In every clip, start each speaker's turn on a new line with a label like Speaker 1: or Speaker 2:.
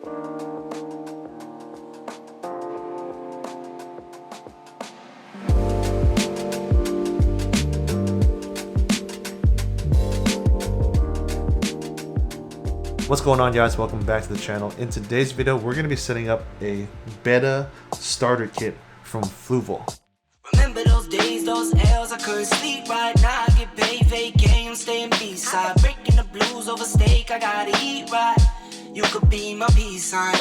Speaker 1: What's going on, guys? Welcome back to the channel. In today's video, we're going to be setting up a Betta starter kit from Fluval.
Speaker 2: Remember those days, those L's, I couldn't sleep right now. I get paid, fake game, staying B-side. Breaking the blues over steak, I gotta eat right. You could be my peace sign.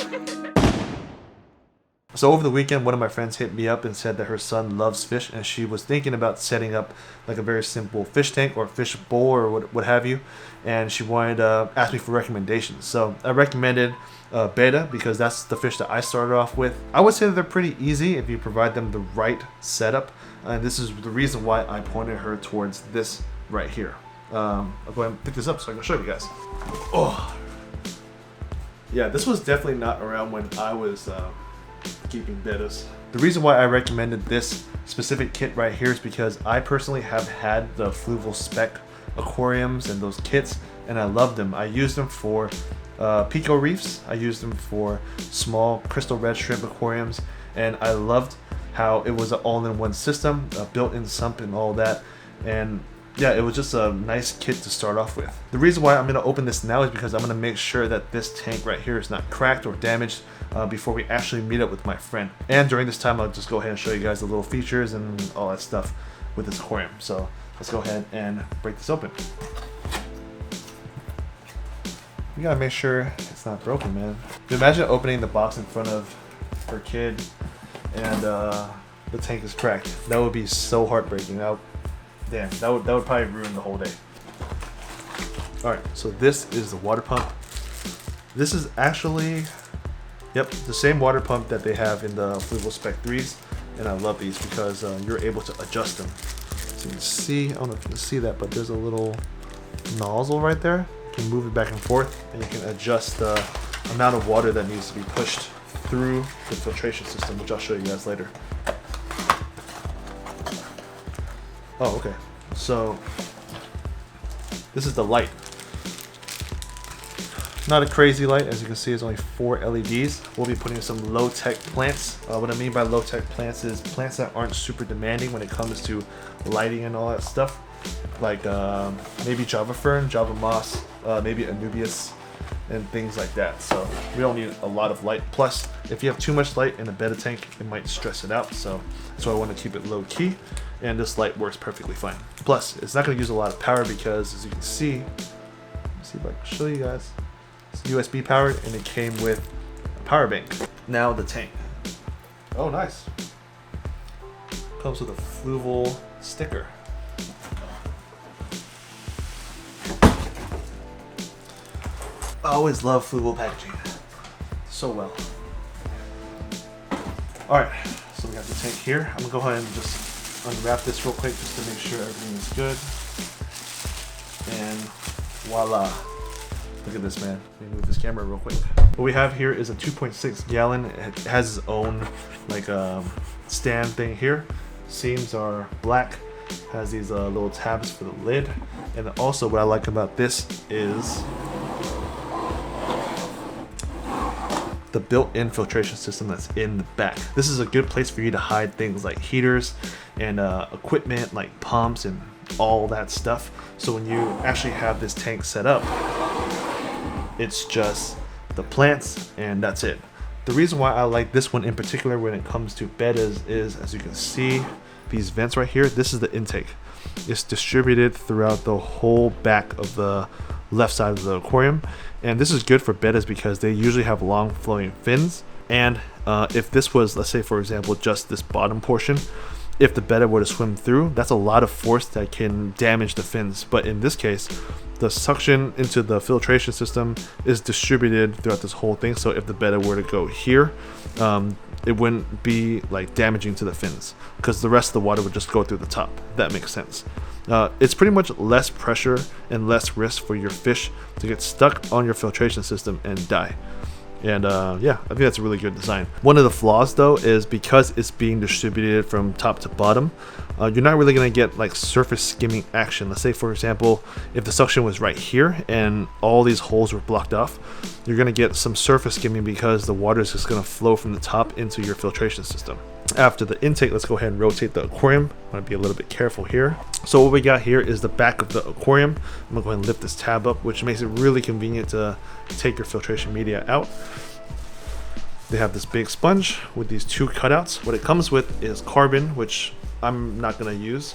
Speaker 1: So over the weekend, one of my friends hit me up and said that her son loves fish, and she was thinking about setting up like a very simple fish tank or fish bowl or what have you, and she wanted to ask me for recommendations. So I recommended Betta because that's the fish that I started off with. I would say that they're pretty easy if you provide them the right setup, and this is the reason why I pointed her towards this right here. I'll go ahead and pick this up so I can show you guys. Oh, yeah, this was definitely not around when I was keeping Bettas. The reason why I recommended this specific kit right here is because I personally have had the Fluval Spec aquariums and those kits, and I love them. I use them for pico reefs, I use them for small crystal red shrimp aquariums, and I loved how it was an all-in-one system, a built-in sump and all that, and yeah, it was just a nice kit to start off with. The reason why I'm going to open this now is because I'm going to make sure that this tank right here is not cracked or damaged before we actually meet up with my friend. And during this time, I'll just go ahead and show you guys the little features and all that stuff with this aquarium. So let's go ahead and break this open. You gotta make sure it's not broken, man. Imagine opening the box in front of her kid and the tank is cracked. That would be so heartbreaking. Damn, that would probably ruin the whole day. Alright, so this is the water pump. This is actually, yep, the same water pump that they have in the Fluval Spec 3s. And I love these because you're able to adjust them. So you can see, I don't know if you can see that, but there's a little nozzle right there. You can move it back and forth, and you can adjust the amount of water that needs to be pushed through the filtration system, which I'll show you guys later. Oh, okay. So this is the light. Not a crazy light, as you can see. It's only 4 LEDs. We'll be putting some low-tech plants. What I mean by low-tech plants is plants that aren't super demanding when it comes to lighting and all that stuff, like maybe Java Fern, Java Moss, maybe Anubias, and things like that. So we don't need a lot of light. Plus, if you have too much light in a Betta tank, it might stress it out. So that's why I want to keep it low-key. And this light works perfectly fine. Plus, it's not going to use a lot of power because, as you can see, let me see if I can show you guys. It's USB powered, and it came with a power bank. Now the tank. Oh, nice. Comes with a Fluval sticker. I always love Fluval packaging so well. All right, so we got the tank here. I'm gonna go ahead and just unwrap this real quick just to make sure everything is good. And voila. Look at this, man. Let me move this camera real quick. What we have here is a 2.6 gallon. It has its own like stand thing here. Seams are black. Has these little tabs for the lid. And also what I like about this is the built-in filtration system that's in the back. This is a good place for you to hide things like heaters and equipment like pumps and all that stuff. So when you actually have this tank set up, it's just the plants and that's it. The reason why I like this one in particular when it comes to Bettas is, as you can see, these vents right here, this is the intake. It's distributed throughout the whole back of the left side of the aquarium, and this is good for Bettas because they usually have long flowing fins, and if this was, let's say for example, just this bottom portion, if the Betta were to swim through, that's a lot of force that can damage the fins. But in this case, the suction into the filtration system is distributed throughout this whole thing, so if the Betta were to go here, it wouldn't be like damaging to the fins because the rest of the water would just go through the top. That makes sense. It's pretty much less pressure and less risk for your fish to get stuck on your filtration system and die. And yeah, I think that's a really good design. One of the flaws though is because it's being distributed from top to bottom, you're not really going to get like surface skimming action. Let's say for example, if the suction was right here and all these holes were blocked off, you're going to get some surface skimming because the water is just going to flow from the top into your filtration system. After the intake, let's go ahead and rotate the aquarium. I'm going to be a little bit careful here. So what we got here is the back of the aquarium. I'm going to go ahead and lift this tab up, which makes it really convenient to take your filtration media out. They have this big sponge with these two cutouts. What it comes with is carbon, which I'm not going to use,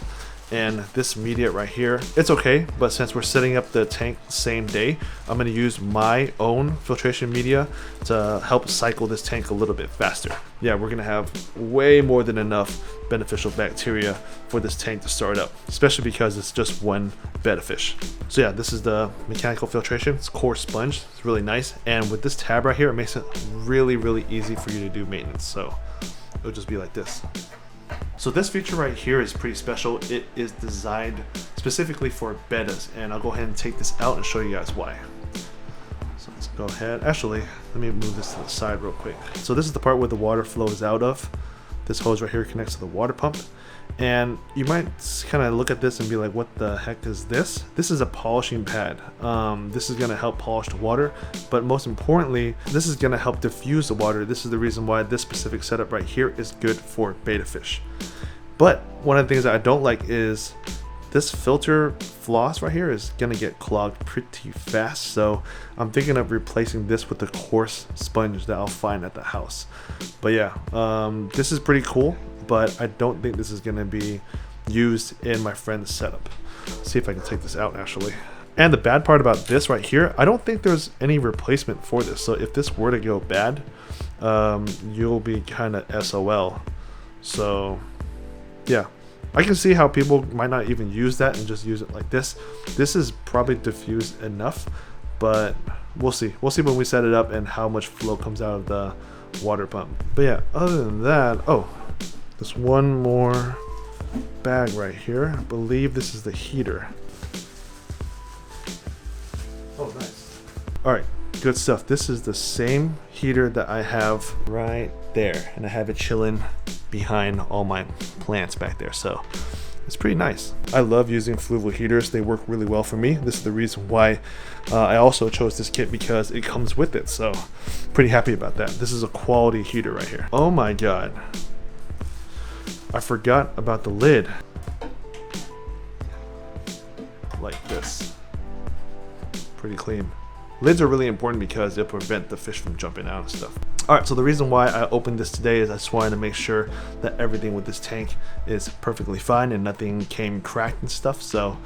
Speaker 1: and this media right here. It's okay, but since we're setting up the tank the same day, I'm going to use my own filtration media to help cycle this tank a little bit faster. Yeah, we're going to have way more than enough beneficial bacteria for this tank to start up, especially because it's just one betta fish. So yeah, this is the mechanical filtration. It's coarse sponge. It's really nice, and with this tab right here, it makes it really easy for you to do maintenance. So it'll just be like this. So this feature right here is pretty special. It is designed specifically for bettas, and I'll go ahead and take this out and show you guys why. So let's go ahead. Actually, let me move this to the side real quick. So this is the part where the water flows out of. This hose right here connects to the water pump. And you might kind of look at this and be like, what the heck is this? This is a polishing pad. This is going to help polish the water, but most importantly, this is going to help diffuse the water. This is the reason why this specific setup right here is good for betta fish. But one of the things that I don't like is this filter floss right here is going to get clogged pretty fast. So I'm thinking of replacing this with the coarse sponge that I'll find at the house. But yeah, this is pretty cool, but I don't think this is going to be used in my friend's setup. Let's see if I can take this out actually. And the bad part about this right here, I don't think there's any replacement for this. So if this were to go bad, you'll be kind of SOL. So yeah, I can see how people might not even use that and just use it like this. This is probably diffused enough, but we'll see. We'll see when we set it up and how much flow comes out of the water pump. But yeah, other than that, oh, there's one more bag right here. I believe this is the heater. Oh, nice. All right, good stuff. This is the same heater that I have right there, and I have it chilling behind all my plants back there. So it's pretty nice. I love using Fluval heaters. They work really well for me. This is the reason why I also chose this kit, because it comes with it. So pretty happy about that. This is a quality heater right here. Oh my God. I forgot about the lid. Like this. Pretty clean. Lids are really important because they'll prevent the fish from jumping out and stuff. Alright, so the reason why I opened this today is I just wanted to make sure that everything with this tank is perfectly fine and nothing came cracked and stuff. So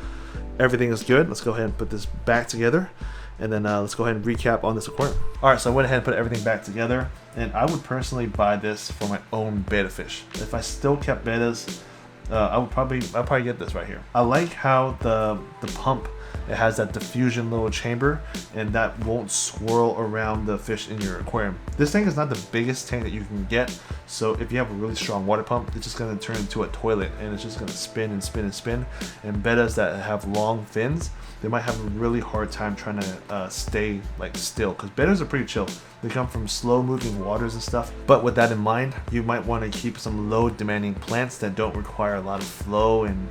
Speaker 1: everything is good. Let's go ahead and put this back together, and then let's go ahead and recap on this aquarium. Alright, so I went ahead and put everything back together, and I would personally buy this for my own betta fish. If I still kept bettas, I'd probably get this right here. I like how the pump, it has that diffusion little chamber, and that won't swirl around the fish in your aquarium. This tank is not the biggest tank that you can get, so if you have a really strong water pump, it's just going to turn into a toilet, and it's just going to spin and spin and spin. And bettas that have long fins, they might have a really hard time trying to stay like still, because bettas are pretty chill. They come from slow moving waters and stuff. But with that in mind, you might want to keep some low demanding plants that don't require a lot of flow and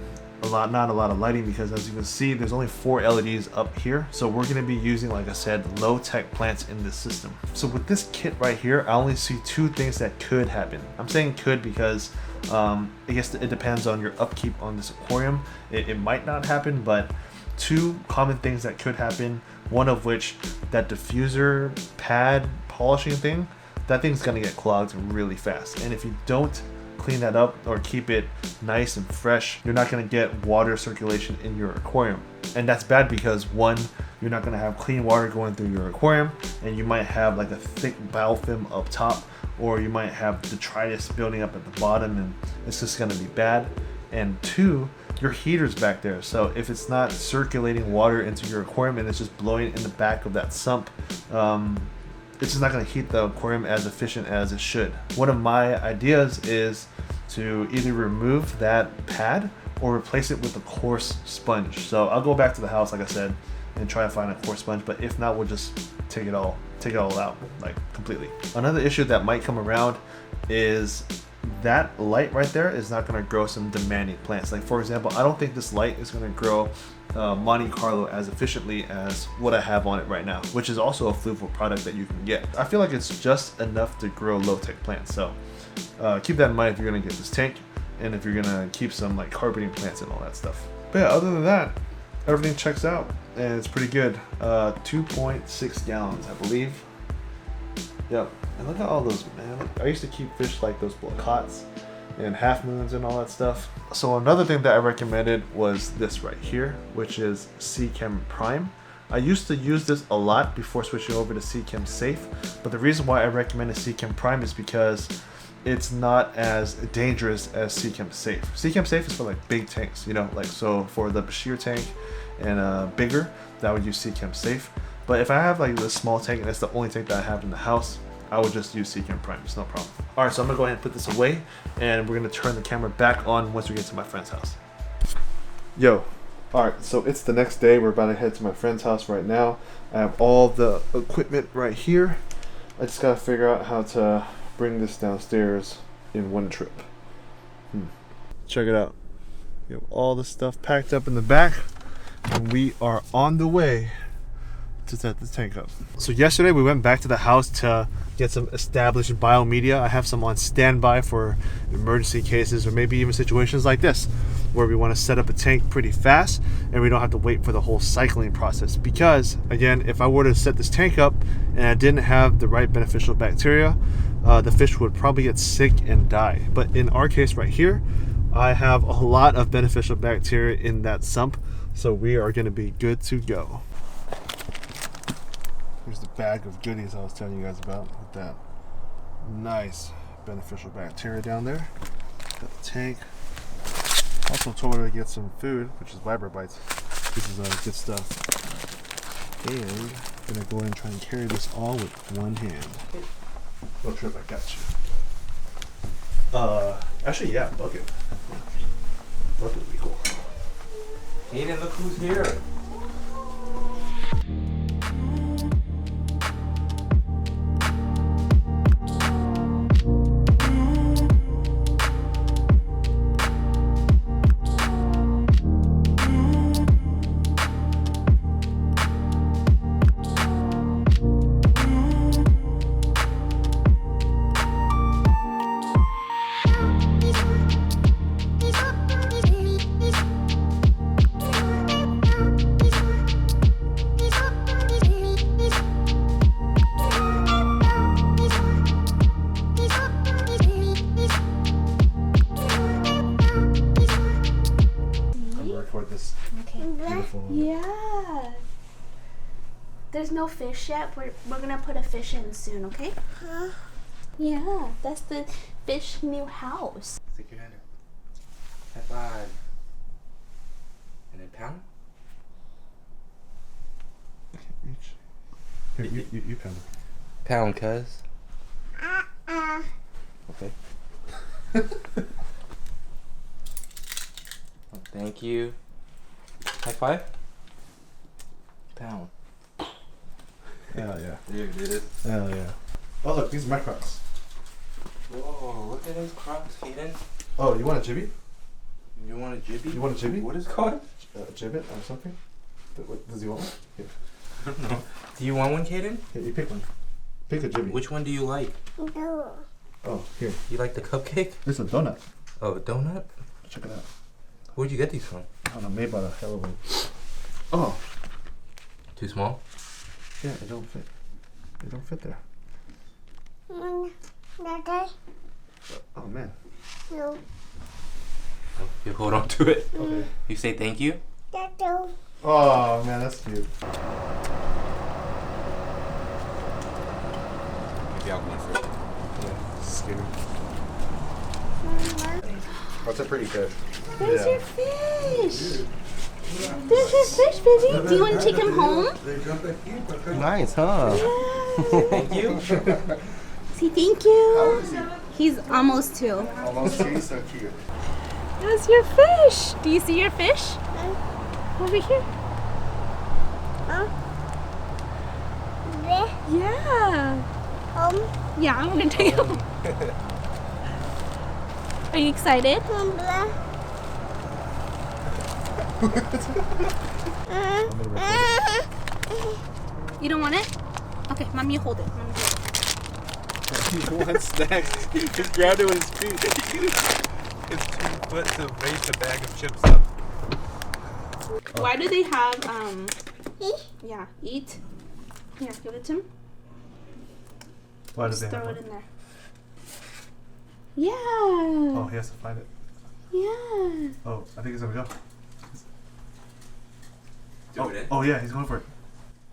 Speaker 1: not a lot of lighting, because as you can see, there's only 4 LEDs up here. So we're going to be using, like I said, low tech plants in this system. So with this kit right here, I only see 2 things that could happen. I'm saying could because I guess it depends on your upkeep on this aquarium. It might not happen, but 2 common things that could happen. One of which, that diffuser pad polishing thing, that thing's going to get clogged really fast. And if you don't clean that up or keep it nice and fresh, you're not going to get water circulation in your aquarium. And that's bad because, one, you're not going to have clean water going through your aquarium, and you might have like a thick biofilm up top, or you might have detritus building up at the bottom, and it's just going to be bad. And 2, your heater's back there, so if it's not circulating water into your aquarium and it's just blowing in the back of that sump, it's just not going to heat the aquarium as efficient as it should. One of my ideas is to either remove that pad or replace it with a coarse sponge. So I'll go back to the house, like I said, and try to find a coarse sponge, but if not, we'll just take it all take it all out, like completely. Another issue that might come around is that light right there is not going to grow some demanding plants. Like for example, I don't think this light is going to grow Monte Carlo as efficiently as what I have on it right now, which is also a Fluval product that you can get. I feel like it's just enough to grow low-tech plants. So keep that in mind if you're going to get this tank, and if you're going to keep some like carpeting plants and all that stuff. But yeah, other than that, everything checks out and it's pretty good. 2.6 gallons, I believe. Yep. And look at all those, man. I used to keep fish like those blacots and half moons and all that stuff. So another thing that I recommended was this right here, which is Seachem Prime. I used to use this a lot before switching over to Seachem Safe, but the reason why I recommended Seachem Prime is because it's not as dangerous as Seachem Safe. Seachem Safe is for like big tanks, you know, like so for the Bashir tank and bigger, that would use Seachem Safe. But if I have like this small tank and that's the only tank that I have in the house, I would just use Seachem Prime, it's no problem. Alright, so I'm gonna go ahead and put this away and we're gonna turn the camera back on once we get to my friend's house. Yo, alright, so it's the next day. We're about to head to my friend's house right now. I have all the equipment right here. I just gotta figure out how to bring this downstairs in one trip. Check it out. We have all the stuff packed up in the back and we are on the way to set the tank up. So yesterday we went back to the house to get some established biomedia. I have some on standby for emergency cases or maybe even situations like this where we want to set up a tank pretty fast and we don't have to wait for the whole cycling process. Because again, if I were to set this tank up and I didn't have the right beneficial bacteria, the fish would probably get sick and die. But in our case right here, I have a lot of beneficial bacteria in that sump, so we are going to be good to go. Here's the bag of goodies I was telling you guys about with that nice beneficial bacteria down there. Got the tank. Also told her to get some food, which is Vibra Bites. This is good stuff. And I'm gonna go ahead and try and carry this all with one hand. No trip, I got you. Actually, yeah, bucket. Bucket would be cool.
Speaker 3: Aiden, look who's here.
Speaker 4: Yeah. There's no fish yet. We're gonna put a fish in soon, okay? Yeah, that's the fish new house.
Speaker 3: Stick your hand out. High five. And then pound.
Speaker 1: Here, you pound it.
Speaker 3: Pound, cuz. Okay. Oh, thank you. High five. Pound.
Speaker 1: Hell yeah.
Speaker 3: There it is.
Speaker 1: Hell yeah. Oh look, these are my Crocs.
Speaker 3: Whoa, look at those Crocs, Kaden.
Speaker 1: Oh, you want a jibby?
Speaker 3: You want a jibby?
Speaker 1: You want a jibby?
Speaker 3: What is it called?
Speaker 1: Jibbit or something? Does he want one? Here.
Speaker 3: I don't know. Do you want one, Kaden?
Speaker 1: Here, you pick one. Pick a jibby.
Speaker 3: Which one do you like?
Speaker 4: No.
Speaker 1: Oh, here.
Speaker 3: You like the cupcake?
Speaker 1: This is a donut.
Speaker 3: Oh, a donut?
Speaker 1: Check it out.
Speaker 3: Where'd you get these from?
Speaker 1: I don't know, made by the hell of a... Oh.
Speaker 3: Too small?
Speaker 1: Yeah, it don't fit. It don't fit there.
Speaker 4: Okay.
Speaker 1: Oh man.
Speaker 4: No.
Speaker 3: Oh, you hold on to it.
Speaker 1: Okay.
Speaker 3: You say thank you?
Speaker 1: Oh man, that's cute.
Speaker 3: Maybe I'll go in first.
Speaker 1: Yeah, scary. That's a pretty fish.
Speaker 4: There's your fish. There's your fish, baby. Do you want to take him home?
Speaker 3: Nice, huh?
Speaker 4: Yeah.
Speaker 3: Thank you.
Speaker 4: Say thank you. He's almost 2.
Speaker 1: Almost 2, so cute.
Speaker 4: That's your fish. Do you see your fish? Over here. Yeah. Yeah, I'm gonna take you home. Are you excited? You don't want it? Okay, mommy, you hold it. Mommy, hold it.
Speaker 3: He wants snacks. He just grabbed it with his feet. It's 2 foot to raise the bag of chips up.
Speaker 4: Why do they have yeah, eat? Here, give it to him.
Speaker 1: Why does
Speaker 4: Just
Speaker 1: they have
Speaker 4: throw
Speaker 1: one?
Speaker 4: it in there. Yeah.
Speaker 1: Oh, he has to find it.
Speaker 4: Yeah.
Speaker 1: Oh, I think he's gonna go.
Speaker 3: Do it.
Speaker 1: Oh yeah, he's going for it.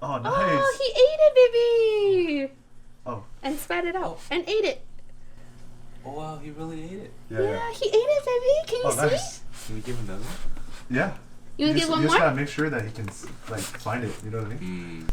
Speaker 1: Oh, nice.
Speaker 4: Oh, he ate it, baby.
Speaker 1: Oh.
Speaker 4: And spat it out and ate it.
Speaker 3: Oh wow, he really ate it.
Speaker 4: Yeah, he ate it, baby. Can you see?
Speaker 1: Nice.
Speaker 3: Can we give him another one?
Speaker 1: Yeah.
Speaker 4: You want to get one
Speaker 1: You just
Speaker 4: more?
Speaker 1: gotta make sure that he can like find it. You know what I mean?
Speaker 3: Mm.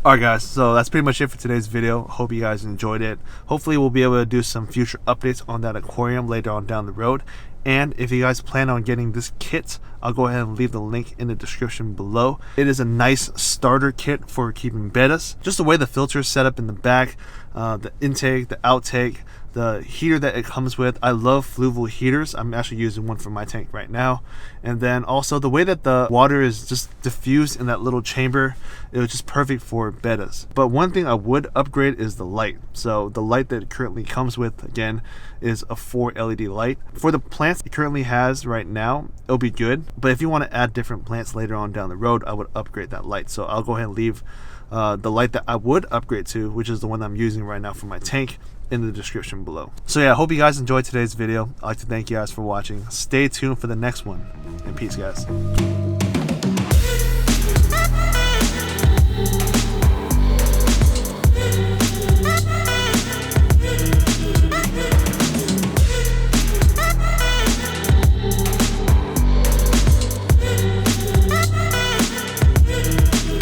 Speaker 1: Alright guys, so that's pretty much it for today's video. Hope you guys enjoyed it. Hopefully we'll be able to do some future updates on that aquarium later on down the road. And if you guys plan on getting this kit, I'll go ahead and leave the link in the description below. It is a nice starter kit for keeping bettas. Just the way the filter is set up in the back, the intake, the outtake, the heater that it comes with. I love Fluval heaters. I'm actually using one for my tank right now. And then also the way that the water is just diffused in that little chamber, it was just perfect for bettas. But one thing I would upgrade is the light. So the light that it currently comes with, again, is a 4 LED light. For the plants it currently has right now, it'll be good. But if you want to add different plants later on down the road, I would upgrade that light. So I'll go ahead and leave the light that I would upgrade to, which is the one I'm using right now for my tank, in the description below. So yeah, I hope you guys enjoyed today's video. I'd like to thank you guys for watching. Stay tuned for the next one, and peace guys.